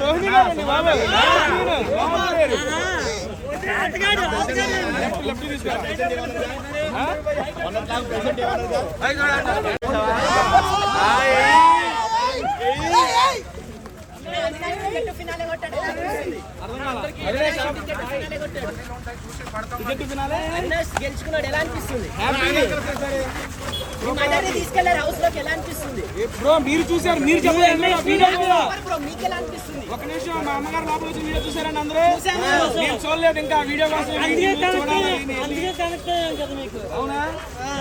రోహిణి గారండి బాబు. గెలుచుకున్నాడు, ఎలా అనిపిస్తుంది? తీసుకెళ్లారు హౌస్ లోకి, ఎలా అనిపిస్తుంది? బ్రో మీరు చూసారు, మీరు చెప్పండి. మీకు ఎలా అనిపిస్తుంది? ఒక నిమిషం, మా అమ్మగారు లోపల వచ్చి వీడియో చూసారండి అందరూ? నేను చూడలేదు ఇంకా వీడియో కోసం. అవునా,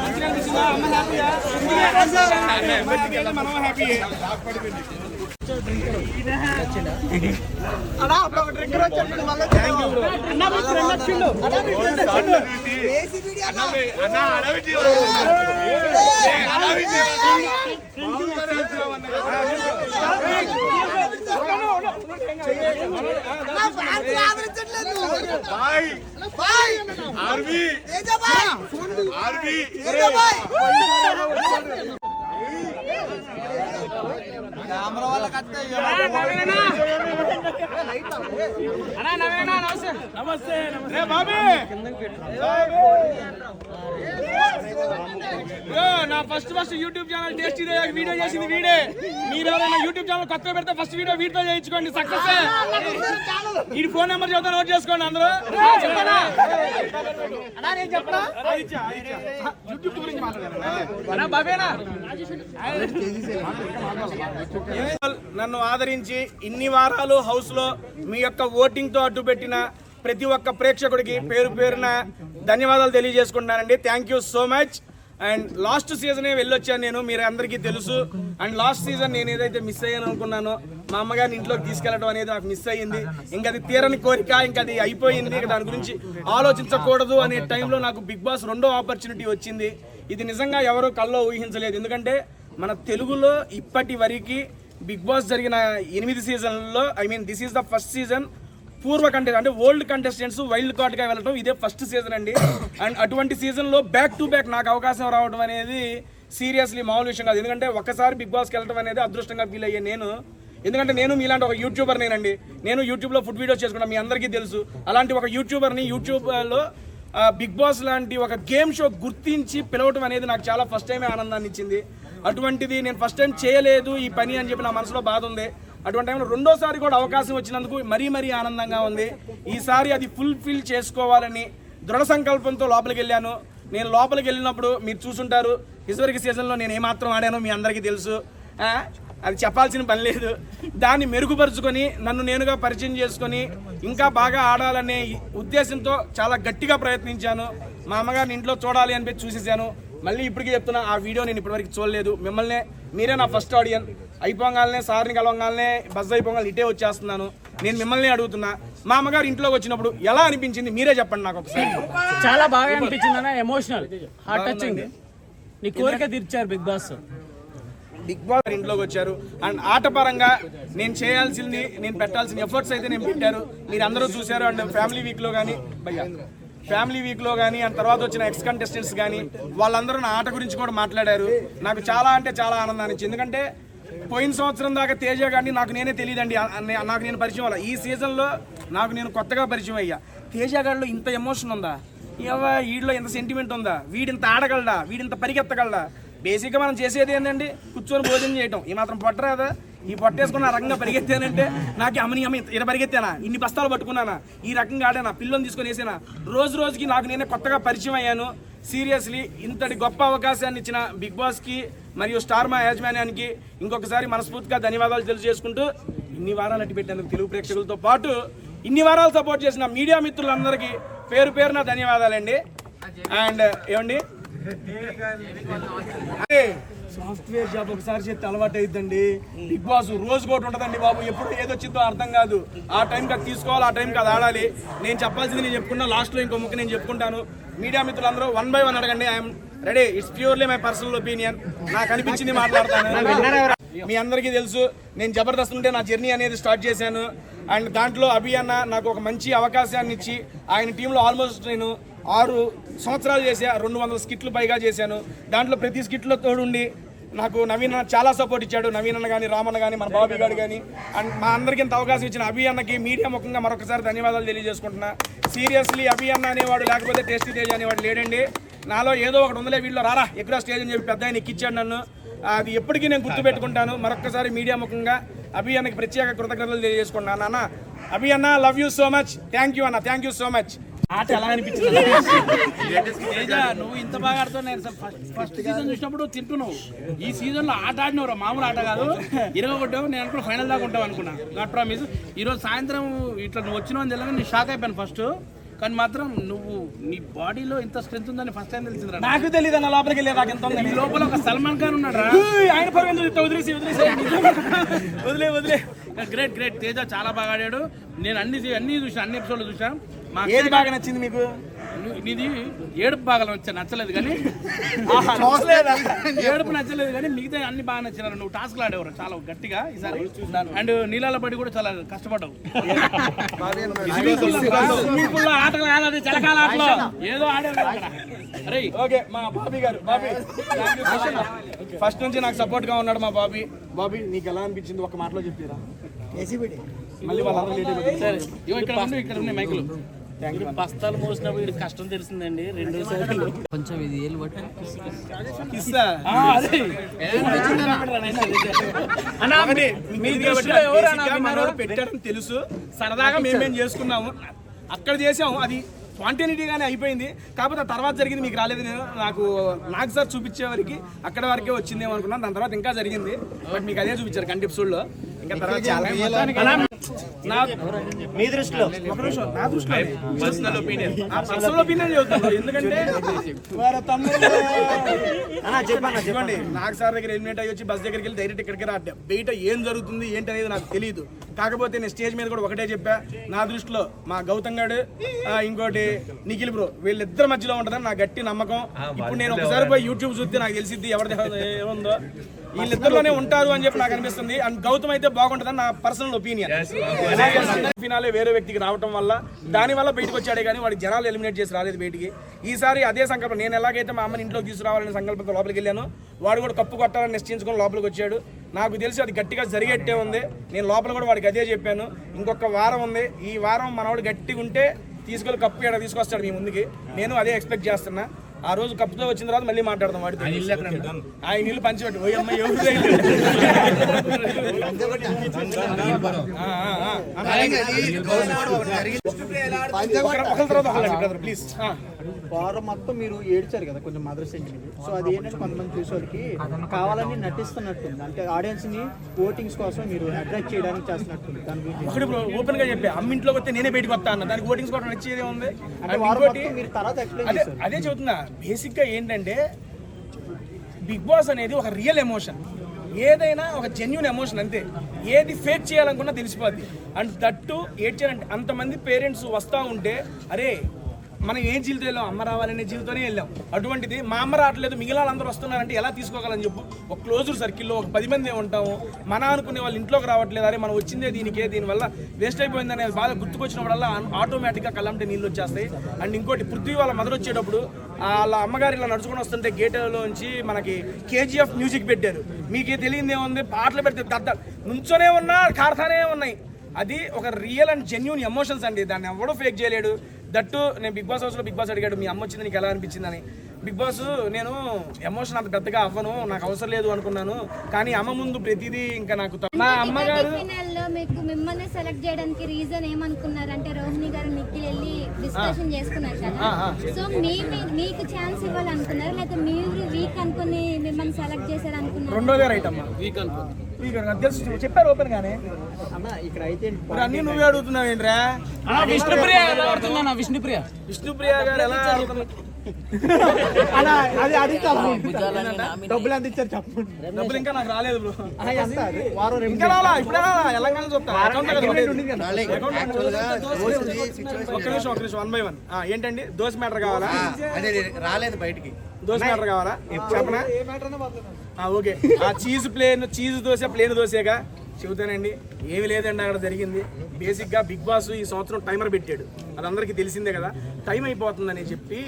మంచిగా అనిపిస్తుందా? అమ్మ హ్యాపీయా? మనం హ్యాపీ. నమస్తే. నా first YouTube channel tasty video చేసింది వీడే. మీరు ఎవరైనా యూట్యూబ్ ఛానల్ కొత్తగా పెడితే ఫస్ట్ వీడియో వీటితో చేయించుకోండి, సక్సెస్. ఈ ఫోన్ నెంబర్ చెప్తా, నోట్ చేసుకోండి అందరూ. నన్ను ఆదరించి ఇన్ని వారాలు హౌస్ లో మీ యొక్క ఓటింగ్ తో అడ్డు పెట్టిన ప్రతి ఒక్క ప్రేక్షకుడికి పేరు పేరున ధన్యవాదాలు తెలియజేసుకుంటున్నానండి. Thank you so much. And last సీజనే వెళ్ళొచ్చాను నేను, మీరు అందరికీ తెలుసు. అండ్ లాస్ట్ సీజన్ నేను ఏదైతే మిస్ అయ్యాను అనుకున్నానో, మా అమ్మగారిని ఇంట్లోకి తీసుకెళ్లడం అనేది నాకు మిస్ అయ్యింది. ఇంకా అది తీరని కోరిక, ఇంకా అది అయిపోయింది. దాని గురించి ఆలోచించకూడదు అనే టైంలో నాకు బిగ్ బాస్ 2వ ఆపర్చునిటీ వచ్చింది. ఇది నిజంగా ఎవరో కల్లో ఊహించలేదు. ఎందుకంటే మన తెలుగులో ఇప్పటి వరకు బిగ్ బాస్ జరిగిన 8 సీజన్లలో, this is the first season. పూర్వ కంటెస్టెంట్ అంటే ఓల్డ్ కంటెస్టెంట్స్ వైల్డ్ కార్డ్గా వెళ్ళడం ఇదే ఫస్ట్ సీజన్ అండి. అండ్ అటువంటి సీజన్లో బ్యాక్ టు బ్యాక్ నాకు అవకాశం రావడం అనేది సీరియస్లీ మామూలు విషయం కాదు. ఎందుకంటే ఒక్కసారి బిగ్ బాస్కి వెళ్ళడం అనేది అదృష్టంగా ఫీల్ అయ్యే నేను. ఎందుకంటే నేను మీలాంటి ఒక యూట్యూబర్ నేనండి. నేను యూట్యూబ్లో ఫుడ్ వీడియోస్ చేసుకున్నాను, మీ అందరికీ తెలుసు. అలాంటి ఒక యూట్యూబర్ని యూట్యూబ్లో బిగ్ బాస్ లాంటి ఒక గేమ్ షో గుర్తించి పిలవటం అనేది నాకు చాలా ఫస్ట్ టైమే ఆనందాన్ని ఇచ్చింది. అటువంటిది నేను ఫస్ట్ టైం చేయలేదు ఈ పని అని చెప్పి నా మనసులో బాధ ఉంది. అటువంటి టైంలో రెండోసారి కూడా అవకాశం వచ్చినందుకు మరీ ఆనందంగా ఉంది. ఈసారి అది ఫుల్ఫిల్ చేసుకోవాలని దృఢ సంకల్పంతో లోపలికి వెళ్ళాను. నేను లోపలికి వెళ్ళినప్పుడు మీరు చూసుంటారు, ఇదివరకు సీజన్లో నేను ఏమాత్రం ఆడానో మీ అందరికీ తెలుసు. అది చెప్పాల్సిన పని లేదు. దాన్ని మెరుగుపరుచుకొని నన్ను నేనుగా పరిచయం చేసుకొని ఇంకా బాగా ఆడాలనే ఉద్దేశంతో చాలా గట్టిగా ప్రయత్నించాను. మా అమ్మగారిని ఇంట్లో చూడాలి అని చూసేసాను. మళ్ళీ ఇప్పటికీ చెప్తున్నా, ఆ వీడియో నేను ఇప్పటివరకు చూడలేదు. మీరే నా ఫస్ట్ ఆడియన్. అయిపోగానే సార్ని కలవగానే బజ్ అయిపోగానే ఇటే వచ్చేస్తున్నాను. నేను మిమ్మల్ని అడుగుతున్నా, మా అమ్మగారు ఇంట్లోకి వచ్చినప్పుడు ఎలా అనిపించింది మీరే చెప్పండి నాకు ఒకసారి. చాలా బాగా అనిపించింది అన్న, ఎమోషనల్, హార్ట్ టచింగ్. నీ కోరిక తీర్చారు బిగ్ బాస్ ఇంట్లోకి వచ్చారు. అండ్ ఆట పరంగా నేను చేయాల్సింది, నేను పెట్టాల్సిన ఎఫర్ట్స్ అయితే నేను పెట్టారు. మీరు అందరూ చూశారు. అండ్ ఫ్యామిలీ వీక్లో కానీ అండ్ తర్వాత వచ్చిన ఎక్స్ కంటెస్టెంట్స్ కానీ వాళ్ళందరూ నా ఆట గురించి కూడా మాట్లాడారు. నాకు చాలా అంటే చాలా ఆనందాన్ని ఇచ్చింది. ఎందుకంటే పోయిన సంవత్సరం దాకా తేజ గారిని నాకు నేనే తెలియదండి, నాకు నేను పరిచయం అవ్వాలి. ఈ సీజన్లో నాకు నేను కొత్తగా పరిచయం అయ్యా. తేజ గారిలో ఇంత ఎమోషన్ ఉందా, వీడిలో ఇంత సెంటిమెంట్ ఉందా, వీడింత ఆడగలడా, వీడింత పరిగెత్తగలడా. బేసిక్గా మనం చేసేది ఏంటండి, కూర్చొని భోజనం చేయటం. ఈ మాత్రం పొట్టరాదా? ఈ పొట్టేసుకుని ఆ రకంగా పరిగెత్తానంటే నాకు అమ్మని ఇలా పరిగెత్తానా, ఇన్ని బస్తాలు పట్టుకున్నానా, ఈ రకంగా ఆడానా, పిల్లల్ని తీసుకొని వేసానా. రోజుకి నాకు నేనే కొత్తగా పరిచయం అయ్యాను. సీరియస్లీ ఇంతటి గొప్ప అవకాశాన్ని ఇచ్చిన బిగ్ బాస్కి మరియు స్టార్ మా యాజమాన్యానికి ఇంకొకసారి మనస్ఫూర్తిగా ధన్యవాదాలు తెలియజేసుకుంటూ, ఇన్ని వారాలు అట్టి పెట్టేందుకు తెలుగు ప్రేక్షకులతో పాటు ఇన్ని వారాలు సపోర్ట్ చేసిన మీడియా మిత్రులందరికీ పేరు పేరున ధన్యవాదాలండి. అండ్ ఏమండి, సాఫ్ట్వేర్ జాబ్ ఒకసారి చేస్తే అలవాటు అయిద్దండి. బిగ్ బాస్ రోజుకోటి ఉంటుందండి బాబు, ఎప్పుడు ఏదొచ్చిందో అర్థం కాదు. ఆ టైంకి అది తీసుకోవాలి, ఆ టైంకి అది ఆడాలి. నేను చెప్పాల్సింది నేను చెప్పుకున్నా, లాస్ట్లో ఇంకో ముక్క నేను చెప్పుకుంటాను. మీడియా మిత్రులందరూ 1 by 1 అడగండి. I'm ready. It's purely my personal opinion. నాకు అనిపించింది మాట్లాడతాను. మీ అందరికీ తెలుసు, నేను జబర్దస్త్ నుండే నా జర్నీ అనేది స్టార్ట్ చేశాను. అండ్ దాంట్లో అభి అన్న నాకు ఒక మంచి అవకాశాన్ని ఇచ్చి ఆయన టీంలో ఆల్మోస్ట్ నేను 6 సంవత్సరాలు చేశా. 200 స్కిట్లు పైగా చేశాను. దాంట్లో ప్రతి స్కిట్లో తోడుండి నాకు నవీన్ అన్న చాలా సపోర్ట్ ఇచ్చాడు. నవీన్ అన్న కానీ, రామన్న కానీ, మన బాబీ గారు కానీ, అండ్ మా అందరికీ ఇంత అవకాశం ఇచ్చిన అభి అన్నకి మీడియా ముఖంగా మరొకసారి ధన్యవాదాలు తెలియజేసుకుంటున్నా. సీరియస్లీ అభి అన్న అనేవాడు లేకపోతే టేస్టీ తేజ్ అనేవాడు లేడండి. నాలో ఏదో ఒకటి ఉందలే, వీళ్ళు రారా ఎక్కువ స్టేజ్ అని చెప్పి పెద్ద ఆయన ఎక్కిచ్చాడు నన్ను. అది ఎప్పటికీ నేను గుర్తుపెట్టుకుంటాను. మరొకసారి మీడియా ముఖంగా అభి అన్నకి ప్రత్యేక కృతజ్ఞతలు తెలియజేసుకుంటున్నాను. అన్న అభి అన్న, love you so much. Thank you అన్న, థ్యాంక్ యూ సో మచ్. ఆట ఎలా అనిపించింది? తేజ, నువ్వు ఇంత బాగా ఆడుతావు. నేను ఫస్ట్ సీజన్ చూసినప్పుడు తింటున్నావు. ఈ సీజన్ లో ఆట ఆడినవరా, మామూలు ఆట కాదు. ఇరగొట్టావు. నేను అనుకున్నా ఫైనల్ దాకా ఉంటావు అనుకున్నా. Not promise. ఈరోజు సాయంత్రం ఇట్లా నువ్వు వచ్చినావు అని తెలియదు. నేను షాక్ అయిపోయాను ఫస్ట్. కానీ మాత్రం నువ్వు నీ బాడీలో ఇంత స్ట్రెంత్ ఉందని ఫస్ట్ టైం తెలిసిందిరా. నాకు తెలియదు అన్న, లోపలికి వెళ్ళే నాకు ఎంత ఉంది. నీ లోపల ఒక సల్మాన్ ఖాన్ ఉన్నాడు రా. ఆయన పర్వాలేదు, వదిలేసి వదిలే. Great great. తేజ చాలా బాగా ఆడాడు. నేను అన్ని చూసాను, అన్ని ఎపిసోడ్లు చూసాను. ఏది బాగా నచ్చింది మీకు? నీది ఏడుపు బాగా నచ్చలేదు కానీ ఏడుపు నచ్చలేదు కానీ మిగతా అన్ని బాగా నచ్చినారు. నువ్వు టాస్క్లు ఆడేవారు చాలా గట్టిగా ఈసారి. అండ్ నీళ్ళ పడి కూడా చాలా కష్టపడ్డావు. ఆటలు కాదు, చలకాల ఆటలు ఏదో ఆడేవారు అక్కడ. అరే ఓకే, మా బాబీ గారు. బాబీ ఫస్ట్ నుంచి నాకు సపోర్ట్ గా ఉన్నాడు మా బాబీ. బాబీ నీకు ఎలా అనిపించింది? ఒక మాటలో చెప్పారా? మళ్ళీ వాళ్ళందరూ లేట్ అయిపోతుంది. ఇక్కడ ఉన్నాయి మైకులు. బస్తాలు మోసినప్పుడు వీడి కష్టం తెలిసిందండి. 2 సార్లు కొంచెం ఇది ఏళ్ళు పట్టి పెట్టారని తెలుసు. సరదాగా మేమేం చేసుకున్నాము, అక్కడ చేసాము. అది స్పాంటేనిటీగానే అయిపోయింది. కాకపోతే తర్వాత జరిగింది మీకు రాలేదు. నాకు సార్ చూపించే వరకు అక్కడ వరకే వచ్చిందేమో అనుకున్నాను. దాని తర్వాత ఇంకా జరిగింది. బట్ మీకు అదే చూపించారు కంటి ఎపిసోడ్లో. ఇంకా తర్వాత మీ దృష్టిలో నా దృష్టిలో పర్సనల్ ఒపీనియన్ చెబుతాను. ఎందుకంటే చెప్పండి, నాకు సార్ దగ్గర ఎలిమినేట్ అయ్యి వచ్చి బస్ దగ్గరికి వెళ్ళి డైరెక్ట్ ఇక్కడికి రాడ్డా. బయట ఏం జరుగుతుంది ఏంటి అనేది నాకు తెలియదు. కాకపోతే నేను స్టేజ్ మీద కూడా ఒకటే చెప్పా, నా దృష్టిలో మా గౌతమ్ గారు ఇంకోటి నిఖిల్ బ్రో వీళ్ళిద్దరి మధ్యలో ఉంటుందని నా గట్టి నమ్మకం. ఇప్పుడు నేను ఒకసారి పోయి యూట్యూబ్ చూస్తే నాకు తెలిసిద్ది ఎవరిది ఏముందో. వీళ్ళిద్దరిలోనే ఉంటారు అని చెప్పి నాకు అనిపిస్తుంది. అండ్ గౌతమ్ అయితే బాగుంటుందని నా పర్సనల్ ఒపీనియన్. ఫినాలే వేరే వ్యక్తికి రావడం వల్ల దానివల్ల బయటకు వచ్చాడే కానీ వాడికి జనాలు ఎలిమినేట్ చేసి రాలేదు బయటికి. ఈసారి అదే సంకల్పం. నేను ఎలాగైతే మా అమ్మని ఇంట్లోకి తీసుకురావాలనే సంకల్పంతో లోపలికి వెళ్ళాను, వాడు కూడా కప్పు కొట్టాలని నిశ్చయించుకొని లోపలికి వచ్చాడు. నాకు తెలిసి అది గట్టిగా జరిగేట్టే ఉంది. నేను లోపల కూడా వాడికి అదే చెప్పాను. ఇంకొక వారం ఉంది. ఈ వారం మనవాడు గట్టిగా ఉంటే తీసుకెళ్ళి కప్పు ఇక్కడ తీసుకొస్తాడు మీ ముందుకి. నేను అదే ఎక్స్పెక్ట్ చేస్తున్నా. ఆ రోజు కప్పుతో వచ్చిన తర్వాత మళ్ళీ మాట్లాడదాం వాడితో. ఆయన ఇల్లు పంచిపెట్టు. ఓ అమ్మాయి ప్లీజ్. వారం మొత్తం మీరు ఏడ్చారు కదా కొంచెం మదర్ సెంటిమెంట్. సో అది ఏంటంటే కొంతమంది చూసేవాళ్ళకి కావాలని నటిస్తున్నట్టుంది. అంటే ఆడియన్స్ ని ఓటింగ్స్ కోసం మీరు అట్రాక్ట్ చేయడానికి చేస్తున్నట్టుంది. దాని గురించి ఒకటి ఓపెన్ గా చెప్పి అమ్మింట్లోకి వస్తే నేనే బయటకు వస్తా అన్న. దానికి ఓటింగ్స్ కూడా నచ్చేదే ఉంది. అంటే వారం మొత్తం మీరు తర్వాత ఎక్స్ప్లెయిన్ చేస్తారు. అదే చెబుతున్నా. బేసిక్ గా ఏంటంటే బిగ్ బాస్ అనేది ఒక రియల్ ఎమోషన్. ఏదైనా ఒక జెన్యూన్ ఎమోషన్ అంతే. ఏది ఫేక్ చేయాలనుకున్నా తెలిసిపోద్ది. అండ్ దట్టు ఏడ్చారంటే అంతమంది పేరెంట్స్ వస్తూ ఉంటే అరే మనం ఏం జీవితం వెళ్ళాం, అమ్మ రావాలనే జీవితంలోనే వెళ్ళాం. అటువంటిది మా అమ్మ రావట్లేదు మిగిలిన వాళ్ళందరూ వస్తున్నారంటే ఎలా తీసుకోగలని చెప్పు. ఒక క్లోజ్డ్ సర్కిల్లో ఒక 10 మంది ఉంటాము. మన అనుకునే వాళ్ళు ఇంట్లోకి రావట్లేదు, అరే మనం వచ్చిందే దీనికే, దీనివల్ల వేస్ట్ అయిపోయిందనే బాగా గుర్తుకొచ్చినప్పుడల్లా ఆటోమేటిక్గా కళ్ళంటే నీళ్ళు వచ్చేస్తాయి. అండ్ ఇంకోటి పృథ్వీ వాళ్ళ మదర్ వచ్చేటప్పుడు వాళ్ళ అమ్మగారు ఇలా నడుచుకొని వస్తుంటే గేట్లోంచి మనకి KGF మ్యూజిక్ పెట్టారు. మీకు తెలియదు ఏముంది, పాటలు పెడితే దద్ద నుంచోనే ఉన్నా కారుతానే ఉన్నాయి. అది ఒక రియల్ అండ్ జెన్యూన్ ఎమోషన్స్ అండి. దాన్ని ఎవడో ఫేక్ చేయలేడు. దట్టు నేను బిగ్ బాస్ హౌస్లో బిగ్ బాస్ అడిగాడు మీ అమ్మ వచ్చింది నీకు ఎలా అనిపించిందని. బిగ్ బాస్ నేను ఎమోషన్ అంత పెద్దగా అవ్వను, నాకు అవసరం లేదు అనుకున్నాను. కానీ అమ్మ ముందు ప్రతిదీ ఇంకా నాకు మా అమ్మగారు మీకు మిమ్మల్ని సెలెక్ట్ చేయడానికి రీజన్ ఏమనుకున్నారు అంటే రోహిణి గారు నిఖిల్ వెళ్ళి డిస్కషన్ చేసుకున్నారు కదా. సో మీకు ఛాన్స్ ఇవ్వాలనుకున్నారు లేదా మీరు వీక్ అనుకుని మిమ్మల్ని సెలెక్ట్ చేశారు అనుకున్నారు? రెండోదే రైట్ అమ్మా. వీక్ అనుకున్నాను తెలుసు, చెప్పారు ఓపెన్ గానే. అన్న ఇక్కడ అయితే అన్ని నువ్వే అడుగుతున్నావు ఏంట్రా? విష్ణుప్రియ గారు ఎలా అది అడుగుతా డబ్బులు ఎంత ఇచ్చారు చెప్పండి. డబ్బులు ఇంకా నాకు రాలేదు బ్రో. వారం ఇంకా రాలా, ఇప్పుడే తెలంగాణ చూస్తా. ఒక్క నిమిషం 1 by 1. ఏంటండి దోశ మ్యాటర్ కావాలా? రాలేదు బయటికి. దోశ మ్యాటర్ కావాలా చెప్పనా? ఓకే. చీజ్ దోశ ప్లేన్ దోశగా చెబుతానండి. ఏమి లేదండి అక్కడ జరిగింది. బేసిక్గా బిగ్ బాస్ ఈ సంవత్సరం టైమర్ పెట్టాడు, అది అందరికీ తెలిసిందే కదా. టైం అయిపోతుందని చెప్పి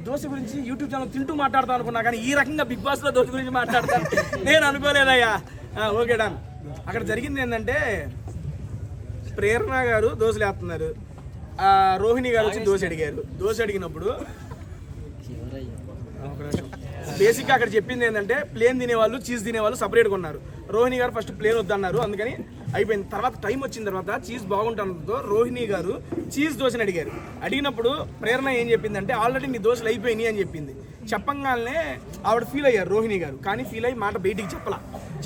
దోశ గురించి యూట్యూబ్ ఛానల్ తింటూ మాట్లాడతాం అనుకున్నా, కానీ ఈ రకంగా బిగ్ బాస్లో దోశ గురించి మాట్లాడతాను నేను అనుకోలేదయ్యా. Okay done. అక్కడ జరిగింది ఏంటంటే ప్రేరణ గారు దోశలు వేస్తున్నారు, రోహిణి గారు వచ్చి దోశ అడిగారు. దోశ అడిగినప్పుడు బేసిక్గా అక్కడ చెప్పింది ఏంటంటే ప్లేన్ తినేవాళ్ళు చీజ్ తినేవాళ్ళు సపరేట్గా ఉన్నారు. రోహిణి గారు ఫస్ట్ ప్లేన్ వద్దన్నారు, అందుకని అయిపోయింది. తర్వాత టైం వచ్చిన తర్వాత చీజ్ బాగుంటుందో రోహిణి గారు చీజ్ దోశని అడిగారు. అడిగినప్పుడు ప్రేరణ ఏం చెప్పిందంటే ఆల్రెడీ నీ దోశలు అయిపోయినాయి అని చెప్పింది. చెప్పంగానే ఆవిడ ఫీల్ అయ్యారు రోహిణి గారు, కానీ ఫీల్ అయ్యి మాట బయటికి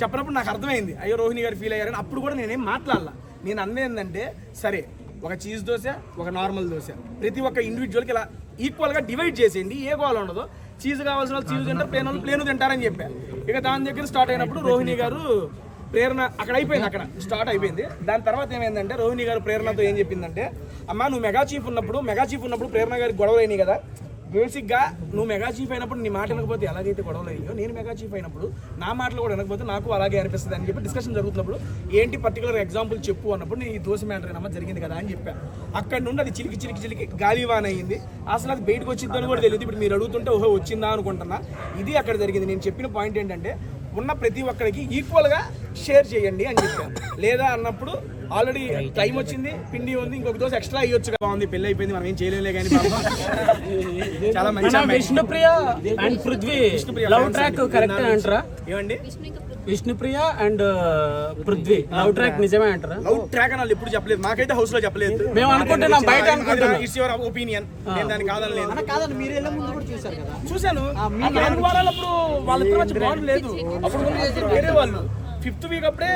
చెప్పనప్పుడు నాకు అర్థమైంది అయ్యో రోహిణి గారు ఫీల్ అయ్యారని. అప్పుడు కూడా నేనేం మాట్లాడాల. నేను అన్న ఏంటంటే సరే ఒక చీజ్ దోశ ఒక నార్మల్ దోశ ప్రతి ఒక్క ఇండివిజువల్కి ఇలా ఈక్వల్గా డివైడ్ చేసేయండి, ఏ గోల్ ఉండదు. చీజ్ కావాల్సిన వాళ్ళు చీజ్ తింటారు, ప్లేన్ వాళ్ళు ప్లేన్ తింటారని చెప్పారు. ఇక దాని దగ్గర స్టార్ట్ అయినప్పుడు రోహిణి గారు ప్రేరణ అక్కడ అయిపోయింది, అక్కడ స్టార్ట్ అయిపోయింది. దాని తర్వాత ఏమైందంటే రోహిణి గారు ప్రేరణతో ఏం చెప్పిందంటే అమ్మ నువ్వు మెగా చీఫ్ ఉన్నప్పుడు ప్రేరణ గారికి గొడవలు అయినాయి కదా, బేసిక్గా నువ్వు మెగా చీఫ్ అయినప్పుడు నీ మాట వినకపోతే ఎలాగైతే గొడవలు అయ్యో నేను మెగా చీఫ్ అయినప్పుడు నా మాటలు కూడా వినకపోతే నాకు అలాగే అనిపిస్తుంది అని చెప్పి డిస్కషన్ జరుగుతున్నప్పుడు ఏంటి పర్టికులర్ ఎగ్జాంపుల్ చెప్పు అన్నప్పుడు నేను ఈ దోశ మ్యాటర్ ఏమన్నా జరిగింది కదా అని చెప్పాను. అక్కడ నుండి అది చిలికి గాలివాన్ అయ్యింది. అసలు అది బయటకు వచ్చిందని కూడా తెలియదు. ఇప్పుడు మీరు అడుగుతుంటే ఓహో వచ్చిందా అనుకుంటున్నా. ఇది అక్కడ జరిగింది. నేను చెప్పిన పాయింట్ ఏంటంటే ఉన్న ప్రతి ఒక్కరికి ఈక్వల్గా షేర్ చేయండి అని చెప్పాను. లేదా అన్నప్పుడు ఆల్రెడీ టైం వచ్చింది, పిండి ఉంది, ఇంకొక దోశ ఎక్స్ట్రా అయ్యొచ్చు కదా, బాగుంది, పెళ్ళి అయిపోయింది, మనం ఏం చేయలేలే. కానీ చాలా మంచి Vishnupriya and Prithvi love track correct అంటారా? ఏమండి Vishnupriya and Prithvi love track నిజమే అంటారా? లవ్ ట్రాక్ అని వాళ్ళు ఎప్పుడు చెప్పలేదు, మాకైతే హౌస్ లో చెప్పలేదు. మేము అనుకుంటున్నాం, బయట అనుకుంటున్నాం. ఇట్స్ యువర్ ఒపీనియన్, నేను దానికి కాదనలేదు. కాదండి, మీరు వెళ్ళే ముందు కూడా చూసారు కదా. చూశాను. 4 వారాలప్పుడు వాళ్ళిద్దరు మంచి బాండ్ లేదు. అప్పుడు వేరే వాళ్ళు 5th వీక్ అప్పుడే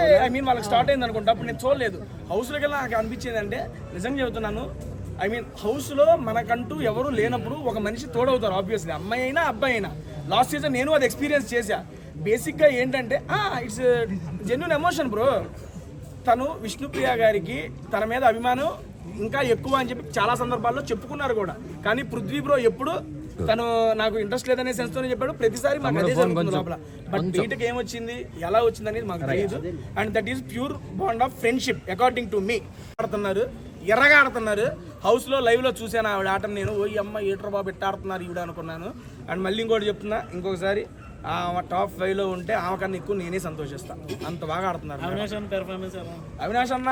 వాళ్ళకి స్టార్ట్ అయింది అనుకుంటా. అప్పుడు నేను చూడలేదు. హౌస్లోకి వెళ్ళి నాకు అనిపించేది అంటే నిజంగా చెబుతున్నాను, హౌస్లో మనకంటూ ఎవరు లేనప్పుడు ఒక మనిషి తోడవుతారు ఆబ్వియస్లీ, అమ్మాయి అయినా అబ్బాయి అయినా. లాస్ట్ సీజన్ నేను అది ఎక్స్పీరియన్స్ చేశా. బేసిక్గా ఏంటంటే ఇట్స్ జెన్యూన్ ఎమోషన్ బ్రో. తను విష్ణుప్రియ గారికి తన మీద అభిమానం ఇంకా ఎక్కువ అని చెప్పి చాలా సందర్భాల్లో చెప్పుకున్నారు కూడా. కానీ పృథ్వీ బ్రో ఎప్పుడు తను నాకు ఇంట్రెస్ట్ లేదనే సెన్స్తోనే చెప్పాడు. ప్రతిసారి మాకు అదే జరుగుతుంది లోపల. బట్ బయటకు ఏమొచ్చింది ఎలా వచ్చింది అనేది మాకు తెలియదు. And that is pure bond of friendship according to me. ఆడుతున్నారు, ఎర్రగా ఆడుతున్నారు. హౌస్లో లైవ్లో చూశాను ఆవిడ ఆటను. నేను ఓ అమ్మ ఏటర్ బాబు ఎట్ట ఆడుతున్నారు ఈవిడ అనుకున్నాను. అండ్ మళ్ళీ ఇంకోటి చెప్తున్నా, ఇంకొకసారి టాప్ 5లో ఉంటే ఆమె కన్నా ఎక్కువ నేనే సంతోషిస్తాను. అంత బాగా ఆడుతున్నారు. అవినాష్ అన్న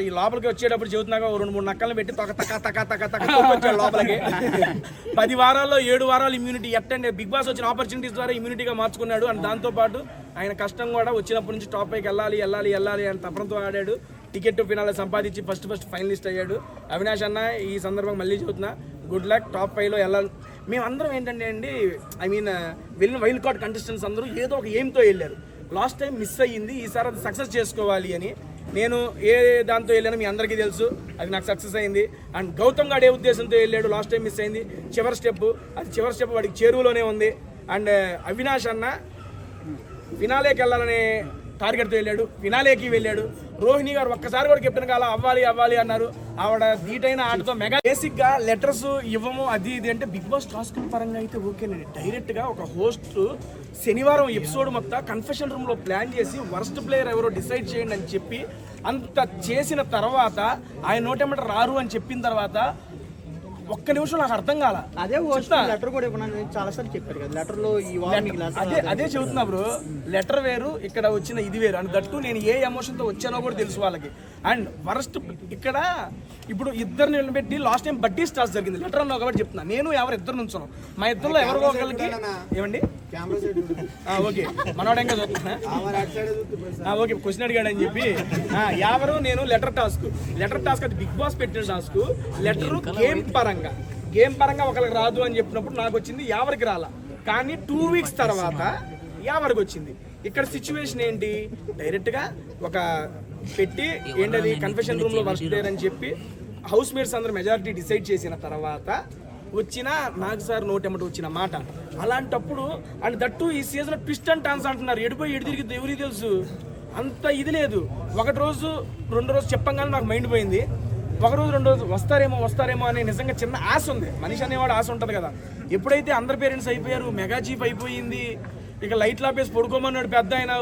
ఈ లోపలికి వచ్చేటప్పుడు చెబుతున్నాగా 2-3 నక్కలను పెట్టి వచ్చాడు లోపలికి. 10 వారాల్లో 7 వారాలు ఇమ్యూనిటీ ఎట్టండి బిగ్ బాస్ వచ్చిన ఆపర్చునిటీస్ ద్వారా ఇమ్యూనిటీగా మార్చుకున్నాడు. అండ్ దాంతోపాటు ఆయన కష్టం కూడా వచ్చినప్పటి నుంచి టాప్ 5కి వెళ్ళాలి అని తపనతో ఆడాడు. టికెట్ ఫినాలే సంపాదించి ఫస్ట్ ఫైనలిస్ట్ అయ్యాడు. అవినాష్ అన్న ఈ సందర్భంగా మళ్ళీ చెబుతున్నా, గుడ్ లక్, టాప్ 5లో వెళ్ళాలి. మేమందరం ఏంటంటే అండి వెళ్ళిన వైల్డ్ కార్డ్ కంటెస్టెంట్స్ అందరూ ఏదో ఒక ఎయిమ్తో వెళ్ళారు. లాస్ట్ టైం మిస్ అయ్యింది, ఈసారి అది సక్సెస్ చేసుకోవాలి అని. నేను ఏ దాంతో వెళ్ళానో మీ అందరికీ తెలుసు, అది నాకు సక్సెస్ అయింది. అండ్ గౌతమ్ గారు ఏ ఉద్దేశంతో వెళ్ళాడు, లాస్ట్ టైం మిస్ అయింది. చివరి స్టెప్ వాడికి చేరువలోనే ఉంది. అండ్ అవినాష్ అన్న ఫినాలేకి వెళ్ళాలనే టార్గెట్తో వెళ్ళాడు, ఫినాలేకి వెళ్ళాడు. రోహిణి గారు ఒక్కసారి కూడా కెప్టెన్ కాల అవ్వాలి అన్నారు. ఆవిడ ధీటైన ఆటతో మెగా. బేసిక్గా లెటర్స్ ఇవ్వము అది ఇది అంటే బిగ్ బాస్ టాస్క్ పరంగా అయితే ఓకేనండి. డైరెక్ట్గా ఒక హోస్ట్ శనివారం ఎపిసోడ్ మొత్తం కన్ఫెషన్ రూమ్లో ప్లాన్ చేసి వర్స్ట్ ప్లేయర్ ఎవరో డిసైడ్ చేయండి అని చెప్పి అంత చేసిన తర్వాత ఆయన నోటెమ్మట రారు అని చెప్పిన తర్వాత ఒక్క నిమిషం నాకు అర్థం కాల. అదే లెటర్ కూడా ఇవ్వడానికి చాలా సార్లు చెప్పారు కదా. లెటర్లో అదే చెబుతున్నా బ్రో, లెటర్ వేరు ఇక్కడ వచ్చిన ఇది వేరు. అండ్ దట్టు నేను ఏ ఎమోషన్తో వచ్చానో కూడా తెలుసు వాళ్ళకి. అండ్ వరస్ట్ ఇక్కడ ఇప్పుడు ఇద్దరిని నిలబెట్టి లాస్ట్ టైం బడ్డీ స్టార్స్ జరిగింది. లెటర్ అన్నా కాబట్టి చెప్తున్నా, నేను ఇద్దరు నుంచున్నాం. మా ఇద్దరులో ఎవరికో ఒకరికి ఏమండి ఓకే మనోడంగా చూస్తున్నా ఓకే క్వశ్చన్ అడిగాడు అని చెప్పి ఎవరు నేను లెటర్ టాస్క్ అది బిగ్ బాస్ పెట్టిన టాస్క్. లెటర్ గేమ్ పరంగా ఒకరికి రాదు అని చెప్పినప్పుడు నాకు వచ్చింది, ఎవరికి రాలా. కానీ 2 వీక్స్ తర్వాత ఎవరికి వచ్చింది. ఇక్కడ సిచ్యువేషన్ ఏంటి, డైరెక్ట్గా ఒక పెట్టి ఏంటది కన్ఫెషన్ రూమ్లో వర్స్ట్ ప్లేయర్ అని చెప్పి హౌస్ మేట్స్ అందరూ మెజారిటీ డిసైడ్ చేసిన తర్వాత వచ్చిన నాకు సార్ నోటెమ్మట వచ్చిన మాట. అలాంటప్పుడు అండ్ దట్టు ఈ సీజన్ ట్విస్ట్ అండ్ టర్న్స్ అంటున్నారు. ఎడిపోయి ఎడి తిరిగి ఎవరికి తెలుసు, అంత ఇది లేదు. 1 రోజు 2 రోజు చెప్పంగానే నాకు మైండ్ పోయింది. 1 రోజు 2 రోజు వస్తారేమో అనే నిజంగా చిన్న ఆశ ఉంది. మనిషి అనేవాడు ఆశ ఉంటుంది కదా. ఎప్పుడైతే అందరి పేరెంట్స్ అయిపోయారు, మెగా చీఫ్ అయిపోయింది, ఇక లైట్లు ఆపేసి పడుకోమన్నాడు పెద్ద ఆయన,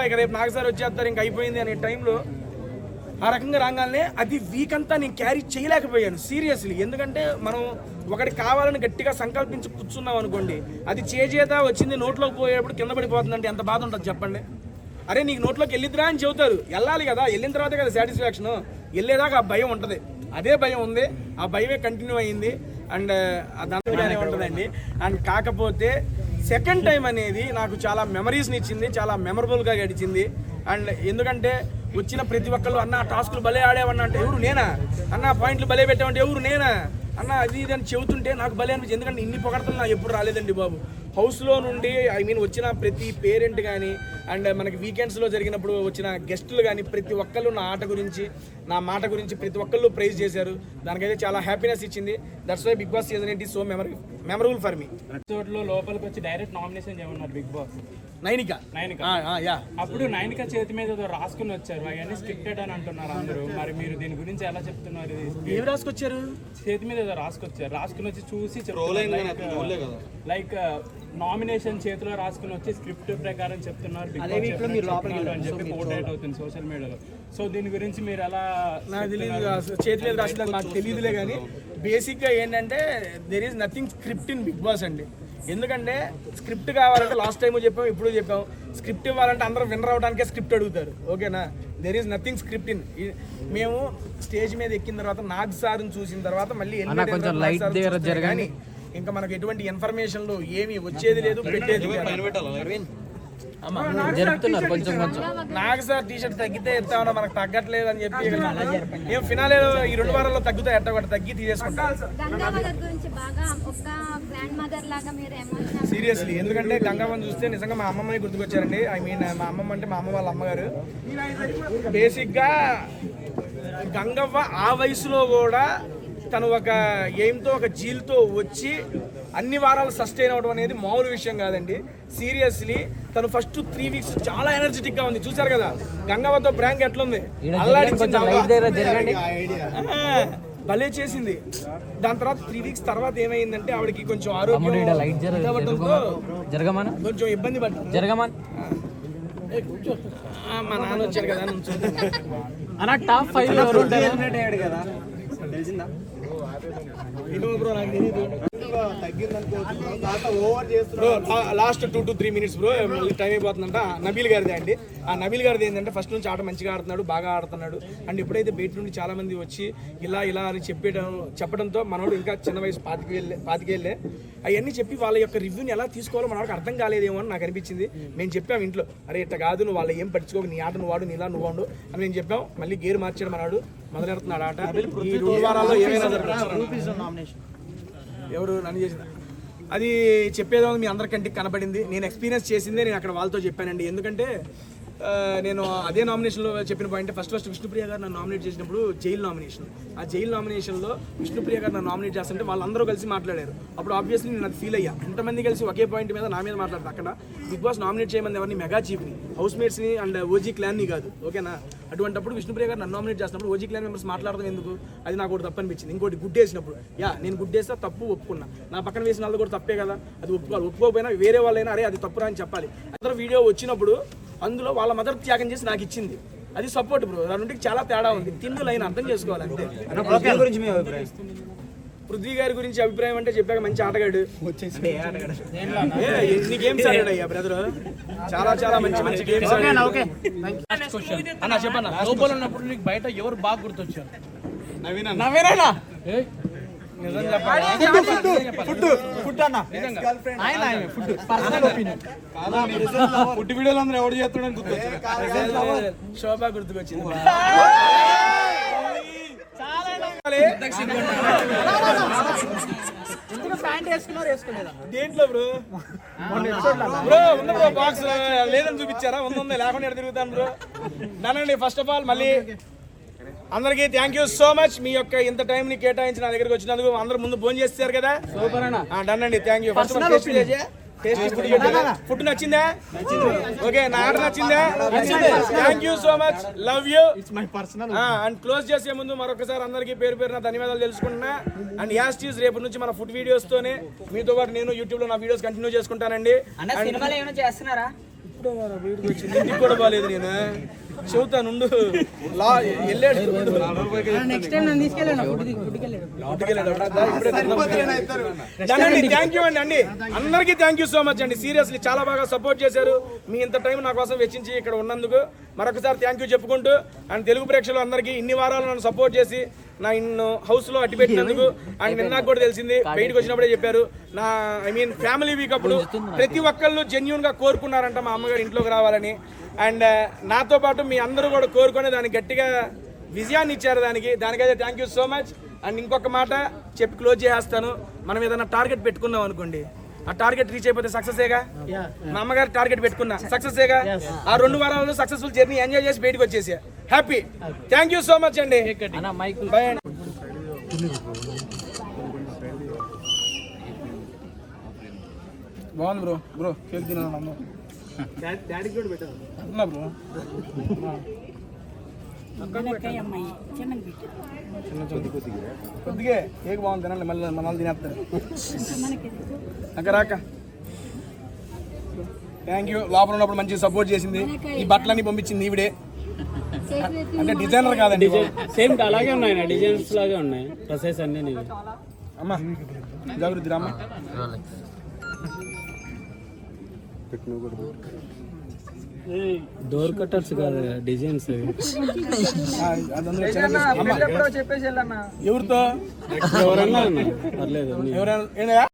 ఇక రేపు నాకు సార్ వచ్చేస్తారు ఇంక అయిపోయింది అనే టైంలో ఆ రకంగా రాగానే అది వీక్ అంతా నేను క్యారీ చేయలేకపోయాను సీరియస్లీ. ఎందుకంటే మనం ఒకటి కావాలని గట్టిగా సంకల్పించి కూర్చున్నాం అనుకోండి, అది చేత వచ్చింది నోట్లోకి పోయేటప్పుడు కింద పడిపోతుందంటే ఎంత బాధ ఉంటుంది చెప్పండి. అరే నీకు నోట్లోకి వెళ్ళిద్దిరా అని చెబుతారు, వెళ్ళాలి కదా, వెళ్ళిన తర్వాతే కదా సాటిస్ఫాక్షన్. వెళ్ళేదాకా ఆ భయం ఉంటుంది, అదే భయం ఉంది, ఆ భయమే కంటిన్యూ అయ్యింది. అండ్ దాంట్లోనే ఉంటుందండి. అండ్ కాకపోతే సెకండ్ టైం అనేది నాకు చాలా మెమరీస్ని ఇచ్చింది, చాలా మెమరబుల్గా గడిచింది. అండ్ ఎందుకంటే వచ్చిన ప్రతి ఒక్కళ్ళు అన్న టాస్కులు భలే ఆడేవన్నా అంటే ఎవరు నేనా, అన్న పాయింట్లు భలే పెట్టామంటే ఎవరు నేనా, అన్న అది ఇది అని చెబుతుంటే నాకు భలే అనిపించింది. ఎందుకంటే ఇన్ని పొగడతలు నాకు ఎప్పుడు రాలేదండి బాబు. హౌస్లో నుండి వచ్చిన ప్రతి పేరెంట్ కానీ అండ్ మనకి వీకెండ్స్లో జరిగినప్పుడు వచ్చిన గెస్టులు కానీ ప్రతి ఒక్కళ్ళు నా ఆట గురించి నా మాట గురించి ప్రతి ఒక్కళ్ళు ప్రైజ్ చేశారు. దానికైతే చాలా హ్యాపీనెస్ ఇచ్చింది. That's why Bigg Boss season 8 so memorable for me. ఎపిసోడ్లో లోపలికి వచ్చి డైరెక్ట్ నామినేషన్ చేయమన్నారు బిగ్ బాస్ నైనిక. అప్పుడు నైనిక చేతి మీద ఏదో రాసుకుని వచ్చారు, అవన్నీ స్క్రిప్టెడ్ అని అంటున్నారు అందరూ. మరి మీరు దీని గురించి ఎలా చెప్తున్నారు? ఏం రాసుకొచ్చారు? చేతి మీద ఏదో రాసుకుని వచ్చి చూసి లైక్ నామినేషన్ చేతిలో రాసుకుని వచ్చి స్క్రిప్ట్ ప్రకారం చెప్తున్నారు అని చెప్పి పోర్ట్రేట్ అవుతుంది సోషల్ మీడియాలో. సో దీని గురించి మీరు ఎలా? నాకు తెలియదు, చేతి మీద రాసింది నాకు తెలియదులే. కానీ బేసిక్గా ఏంటంటే there is nothing script in Bigg Boss అండి. ఎందుకంటే స్క్రిప్ట్ కావాలంటే లాస్ట్ టైం చెప్పాం, ఇప్పుడు చెప్పాం, స్క్రిప్ట్ ఇవ్వాలంటే అందరూ విన్నర్ అవడానికే స్క్రిప్ట్ అడుగుతారు. ఓకేనా? There is nothing script in. మేము స్టేజ్ మీద ఎక్కిన తర్వాత నాగ్ సార్ని చూసిన తర్వాత మళ్ళీ కానీ ఇంకా మనకు ఎటువంటి ఇన్ఫర్మేషన్లు ఏమి వచ్చేది లేదు, పెట్టేది లేదు. జరుపుతున్నారు కొంచెం కొంచెం. నాగ్ సార్ టీషర్ట్ తగ్గితే ఎత్తామన్నా మనకు తగ్గట్లేదు అని చెప్పి ఏం ఫినాలేలో ఈ 2 వారాల్లో తగ్గుతాయి, ఎట్టగొట్ట తగ్గి తీసేసుకుంటాం సీరియస్లీ. ఎందుకంటే గంగవ్వని చూస్తే నిజంగా మా అమ్మమ్మని గుర్తుకొచ్చారండి. ఐ మీన్ మా అమ్మమ్మ అంటే మా అమ్మ వాళ్ళ అమ్మగారు. బేసిక్గా గంగవ్వ ఆ వయసులో కూడా తను ఒక ఎయిమ్తో ఒక జీల్తో వచ్చి అన్ని వారాలు సస్టైన్ అవ్వడం అనేది మామూలు విషయం కాదండి. సీరియస్లీ తను ఫస్ట్ 3 వీక్స్ చాలా ఎనర్జెటిక్ గా ఉంది. చూసారు కదా గంగవ్వతో ప్రాంక్ ఎట్లుంది, భలే చేసింది. దాని తర్వాత 3 వీక్స్ తర్వాత ఏమైందంటే ఆవిడకి కొంచెం ఆరోగ్యం కొంచెం ఇబ్బంది పడ్డారు. మా నాన్న వచ్చారు కదా అన్న టాప్ 5 ఎవరు ఉంటారు కదా తెలిసిందా? Last 2 to 3 minutes bro, time అయిపోతుందంట. నబీల్ గారిది అండి. ఆ నబీల్ గారిది ఏంటంటే ఫస్ట్ నుంచి ఆట మంచిగా ఆడుతున్నాడు, బాగా ఆడుతున్నాడు. అండ్ ఎప్పుడైతే బయట నుండి చాలా మంది వచ్చి ఇలా అని చెప్పడంతో మనోడు ఇంకా చిన్న వయసు 25 ఏళ్ళే అవన్నీ చెప్పి వాళ్ళ యొక్క రివ్యూని ఎలా తీసుకోవాలో మనకు అర్థం కాలేదేమో అని నాకు అనిపించింది. మేము చెప్పాం ఇంట్లో, అరే ఇట్లా కాదు, నువ్వు వాళ్ళ ఏం పట్టించుకోకు, నీ ఆట నువ్వు వాడు, నీలా నువ్వు వాడు అని నేను చెప్పాం. మళ్ళీ గేర్ మార్చాడు మనవాడు, మొదలెడుతున్నాడు ఆట. ఈ 2 వారాల్లో ఏమైనా ఎవరు నన్ను చేసిన అది చెప్పేదో మీ అందరికంటికి కనపడింది. నేను ఎక్స్పీరియన్స్ చేసిందే నేను అక్కడ వాళ్ళతో చెప్పానండి. ఎందుకంటే నేను అదే నామినేషన్లో చెప్పిన పాయింట్, ఫస్ట్ విష్ణుప్రియ గారు నన్ను నామినేట్ చేసినప్పుడు జైలు నామినేషన్, ఆ జైలు నామినేషన్లో విష్ణుప్రియ గారు నన్ను నామినేట్ చేస్తుంటే వాళ్ళందరూ కలిసి మాట్లాడారు. అప్పుడు ఆబ్వియస్లీ నేను అది ఫీల్ అయ్యా, ఎంతమంది కలిసి ఒకే పాయింట్ మీద నా మీద మాట్లాడతారు. అక్కడ బిగ్ బాస్ నామినేట్ చేయమని ఎవరిని, మెగా చీఫ్ని, హౌస్ మేట్స్ని అండ్ ఓజీ క్లాన్ని కాదు. ఓకేనా? అటువంటిప్పుడు విష్ణుప్రియ గారు నన్ను నామినేట్ చేసినప్పుడు ఓజీ క్లాన్ మెంబర్స్ మాట్లాడడం ఎందుకు, అది నాకు ఒకటి తప్పు అనిపించింది. ఇంకోటి గుడ్డేసినప్పుడు నేను గుడ్డేస్తా తప్పు ఒప్పుకున్నా, నా పక్కన వేసిన వాళ్ళు కూడా తప్పే కదా, అది ఒప్పుకోవాలి. ఒప్పుకోకపోయినా వేరే వాళ్ళైనా అరే అది తప్పురా అని చెప్పాలి. అందరూ వీడియో వచ్చినప్పుడు అందులో వాళ్ళ మదర్ త్యాగం చేసి నాకు ఇచ్చింది, అది సపోర్ట్ బ్రో. దాని నుండి చాలా తేడా ఉంది. తిండి లైన్ అర్థం చేసుకోవాలి అంతే. పృథ్వీ గారి గురించి అభిప్రాయం అంటే చెప్పాక మంచి ఆటగాడు, ఎన్ని గేమ్స్ ఆడాడు అయ్యా బ్రదర్, చాలా మంచి గేమ్స్ ఆడాడు. అన్న చెప్పన్న, లోపల ఉన్నప్పుడు నీకు బయట ఎవరు బాగా గుర్తొచ్చారు? నవీనా నిజం చెప్పాలి. ఫుడ్ వీడియోలు అందరూ ఎవరు చేస్తున్నాడు గుర్తొచ్చాడు, శోభా గుర్తుకొచ్చింది. దేంట్లో బ్రో ఉంది బ్రో బాక్స్ లేదని చూపించారా? ఉంది లేకుండా ఎక్కడ తిరుగుతాను బ్రో. నన్నండి ఫస్ట్ ఆఫ్ ఆల్ మళ్ళీ అందరికీ థ్యాంక్ యూ సో మచ్. మీ యొక్క ఇంత టైం ని కేటాయించి నా దగ్గరికి వచ్చినందుకు. అందరు ముందు భోజనం చేస్తారు కదా, డన్ అండి. Thank you. ఫుడ్ నచ్చిందా? ఓకే, నా ఆర్డర్ నచ్చిందా? Thank you so much, love you. And close చేసే ముందు మరొకసారి అందరికీ పేరు పేరున ధన్యవాదాలు తెలుసుకుంటున్నా. అండ్ యాస్టీస్ రేపు నుంచి మన ఫుడ్ వీడియోస్ తోనే మీతో పాటు నేను యూట్యూబ్ లో నా వీడియోస్ కంటిన్యూ చేసుకుంటానండి. ఇప్పుడు వీడికి కూడా బాగాలేదు నేను చెబుతానుండు వెళ్ళాడు థ్యాంక్ యూ అండి అందరికీ థ్యాంక్ యూ సో మచ్ అండి. సీరియస్లీ చాలా బాగా సపోర్ట్ చేశారు. మీ ఇంత టైం నా కోసం వెచ్చించి ఇక్కడ ఉన్నందుకు మరొకసారి థ్యాంక్ యూ చెప్పుకుంటూ అండ్ తెలుగు ప్రేక్షకులు అందరికీ ఇన్ని వారాలు నన్ను సపోర్ట్ చేసి నా ఇన్ను హౌస్లో అట్టి పెట్టినందుకు అండ్ నిన్న నాకు కూడా తెలిసింది బయటకు వచ్చినప్పుడే చెప్పారు నా ఫ్యామిలీ వీక్ అప్పుడు ప్రతి ఒక్కళ్ళు జెన్యూన్గా కోరుకున్నారంట మా అమ్మగారు ఇంట్లోకి రావాలని. అండ్ నాతో పాటు మీ అందరూ కూడా కోరుకొని దానికి గట్టిగా విజయాన్ని ఇచ్చారు. దానికైతే thank you so much. And ఇంకొక మాట చెప్పి క్లోజ్ చేసేస్తాను. మనం ఏదైనా టార్గెట్ పెట్టుకున్నాం అనుకోండి, ఆ టార్గెట్ రీచ్ అయిపోతే సక్సెసేగా. మా అమ్మగారు టార్గెట్ పెట్టుకున్నా సక్సెసేగా. ఆ 2 వారాల్లో సక్సెస్ఫుల్ జర్నీ ఎంజాయ్ చేసి బయటకు వచ్చేసా happy. Thank you so much అండి. బాయ్ అండి. బాగుంది బ్రో కేక్ తిన్నాను బ్రో. కొద్దిగా కేక్ బాగుంది తినండి, మళ్ళీ మన తినేస్తారు అక్క రాక. Thank you. లోపల ఉన్నప్పుడు మంచిగా సపోర్ట్ చేసింది. ఈ బట్టలన్నీ పంపించింది ఈవిడే. అంటే డిజైనర్ కాదండి, సేమ్ అలాగే ఉన్నాయి డిజైన్స్ లాగే ఉన్నాయి డ్రెస్సెస్ అన్ని. అమ్మా జాగృతి రామ్మ. డోర్ కట్టర్స్ కాదు డిజైన్స్. ఎవరితో ఎవరన్నా పర్లేదు. ఎవరైనా